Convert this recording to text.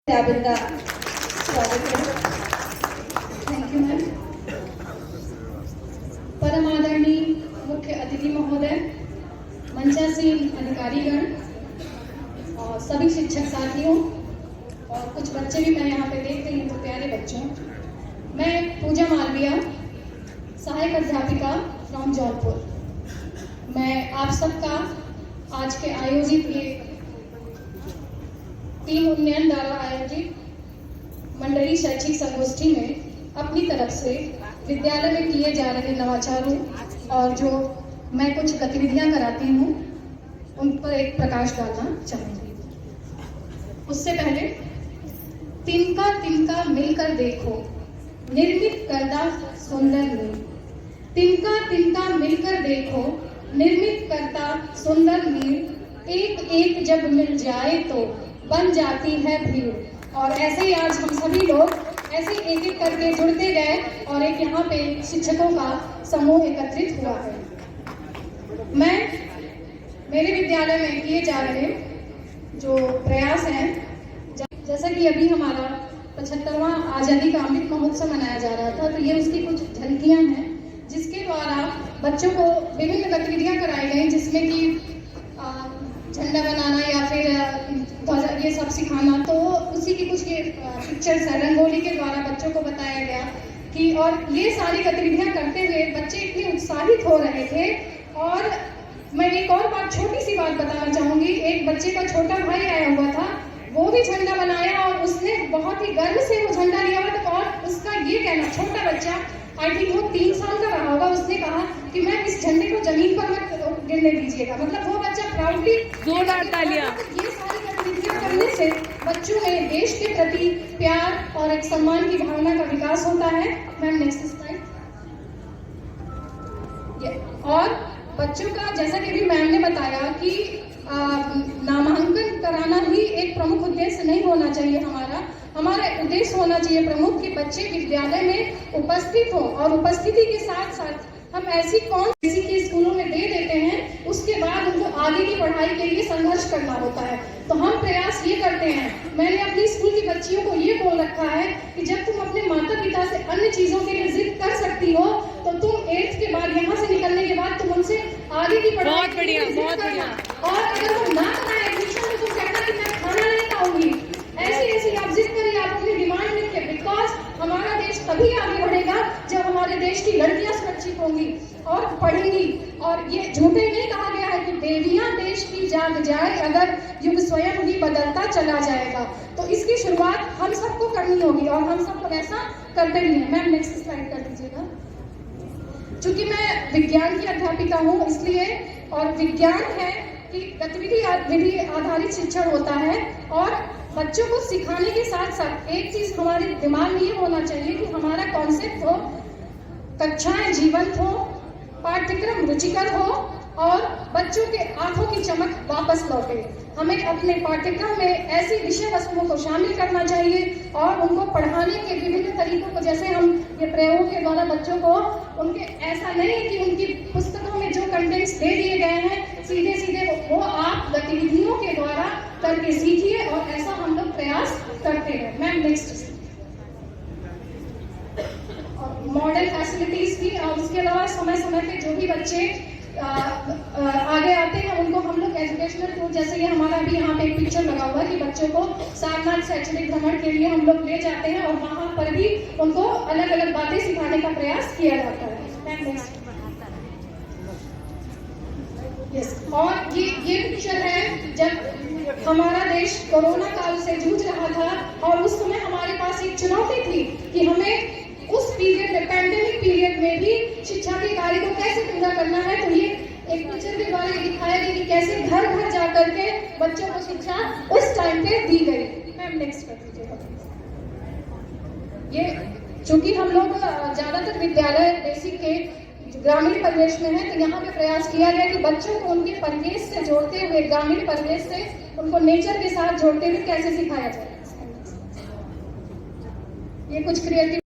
का स्वागत है। Thank you ma'am. परम आदरणीय मुख्य अतिथि महोदय, मंचासीन अधिकारीगण और सभी शिक्षक साथियों और कुछ बच्चे भी मैं यहाँ पे देख रही हूँ, तो प्यारे बच्चों, मैं पूजा मालविया, सहायक अध्यापिका फ्रॉम जौनपुर। मैं आप सबका आज के आयोजित ये टीम उन्नयन द्वारा आयोजित मंडलीय शैक्षिक संगोष्ठी में अपनी तरफ से विद्यालय में किए जा रहे नवाचारों और जो मैं कुछ गतिविधियां कराती हूँ उन पर एक प्रकाश डालना चाहूंगी। उससे पहले तिनका तिनका मिलकर देखो, निर्मित करदा सुंदर नीर। तिनका तिनका मिलकर देखो, निर्मित करता सुंदर नीर। एक एक जब मिल जाए तो बन जाती है भीड़। और ऐसे ही आज हम सभी लोग ऐसे एक एक करके जुड़ते गए और एक यहाँ पे शिक्षकों का समूह एकत्रित हुआ है। मैं मेरे विद्यालय में किए जा रहे जो प्रयास हैं, जैसा कि अभी हमारा 75वां आज़ादी का अमृत महोत्सव मनाया जा रहा था, तो ये उसकी कुछ झलकियां हैं जिसके द्वारा बच्चों को विभिन्न गतिविधियां कराई गई, जिसमें कि झंडा बनाना या फिर ये सब सिखाना। तो उसी की कुछ ये पिक्चर्स है, रंगोली के द्वारा बच्चों को बताया गया कि, और ये सारी गतिविधियां करते हुए बच्चे इतने उत्साहित हो रहे थे। और मैं एक और बात, छोटी सी बात बताना चाहूंगी। एक बच्चे का छोटा भाई आया हुआ था, वो भी झंडा बनाया और उसने बहुत ही गर्व से वो झंडा लिया हुआ। और उसका ये कहना, छोटा बच्चा, आई थिंक वो 3 साल का रहा होगा, उसने कहा कि मैं इस झंडे को जमीन पर मत गिरने दीजिएगा। मतलब वो बच्चा प्राउडली जोरदार तालियां। ये सारी गतिविधियां करने से बच्चों में देश के प्रति प्यार और एक सम्मान की भावना का विकास होता है। Ma'am next slide. और बच्चों का, जैसा कि अभी मैम ने बताया कि नामांकन कराना ही एक प्रमुख उद्देश्य नहीं होना चाहिए। हमारा उद्देश्य होना चाहिए प्रमुख कि बच्चे विद्यालय में उपस्थित हो, और उपस्थिति के साथ साथ हम ऐसी किसी के स्कूलों में दे देते हैं, उसके बाद उनको आगे की पढ़ाई के लिए संघर्ष करना होता है। तो हम प्रयास ये करते हैं, मैंने अपनी स्कूल की बच्चियों को ये बोल रखा है कि जब तुम अपने माता पिता से अन्य चीजों के लिए जिद कर सकती हो, तो तुम 8th के बाद, यहाँ से निकलने के बाद तुम उनसे आगे की पढ़ाई बहुत बढ़िया, बहुत बढ़िया। और अगर वो ना कराए एडमिशन में, तो कहना कि मैं खाना नहीं खाऊंगी, ऐसी आप जिद करिए, आप अपनी डिमांड लिखिए। बिकॉज हमारा देश तभी आगे बढ़ेगा जब हमारे देश की लड़कियां सुरक्षित होंगी और पढ़ेंगी। और ये झूठे नहीं कहा गया है कि देवियां देश की जाग जाए, अगर युग स्वयं ही बदलता चला जाएगा। तो इसकी शुरुआत हम सबको करनी होगी और हम सब वैसा करते भी हैं। मैम नेक्स्ट स्लाइड कर दीजिएगा। चूंकि मैं विज्ञान की अध्यापिका हूँ, इसलिए, और विज्ञान है कि गतिविधि आधारित शिक्षण होता है, और बच्चों को सिखाने के साथ साथ एक चीज हमारे दिमाग में ये होना चाहिए कि हमारा कॉन्सेप्ट हो, कक्षाएं जीवंत हो, पाठ्यक्रम रुचिकर हो और बच्चों के आंखों की चमक वापस लौटे। हमें अपने पाठ्यक्रम में ऐसी विषय वस्तुओं को शामिल करना चाहिए और उनको पढ़ाने के विभिन्न तरीकों को, जैसे हम ये प्रयोगों के द्वारा बच्चों को, उनके ऐसा नहीं है कि उनकी पुस्तकों में जो कंटेंट्स दे दिए गए हैं सीधे वो आप गतिविधियों के द्वारा करके सीखिए, और ऐसा हम लोग प्रयास करते हैं। Ma'am next. मॉडल फैसिलिटीज भी, और उसके अलावा समय समय पे जो भी बच्चे आगे आते हैं उनको हम लोग एजुकेशनल टूर, जैसे ये हमारा भी यहाँ पे एक पिक्चर लगा हुआ है कि बच्चों को सारनाथ शैक्षणिक भ्रमण के लिए हम लोग ले जाते हैं, और वहाँ पर भी उनको अलग अलग बातें सिखाने का प्रयास किया जाता है। यस, और ये पिक्चर है जब हमारा देश कोरोना काल से जूझ रहा था, और उस समय हमारे पास एक चुनौती थी कि हमें उस पीरियड में, पैंडेमिक पीरियड में भी शिक्षा के कार्य को कैसे पूरा करना है। तो ये एक पिक्चर के द्वारा दिखाया गया कि कैसे घर घर जा करके बच्चों को शिक्षा उस टाइम पे दी गई। मैम नेक्स्ट कर दीजिएगा। ये चूंकि हम लोग ज्यादातर विद्यालय बेसिक के ग्रामीण परिवेश में है, तो यहाँ पे प्रयास किया गया कि बच्चों को उनके परिवेश से जोड़ते हुए, ग्रामीण परिवेश से उनको नेचर के साथ जोड़ते हुए कैसे सिखाया जाए। ये कुछ क्रिएटिव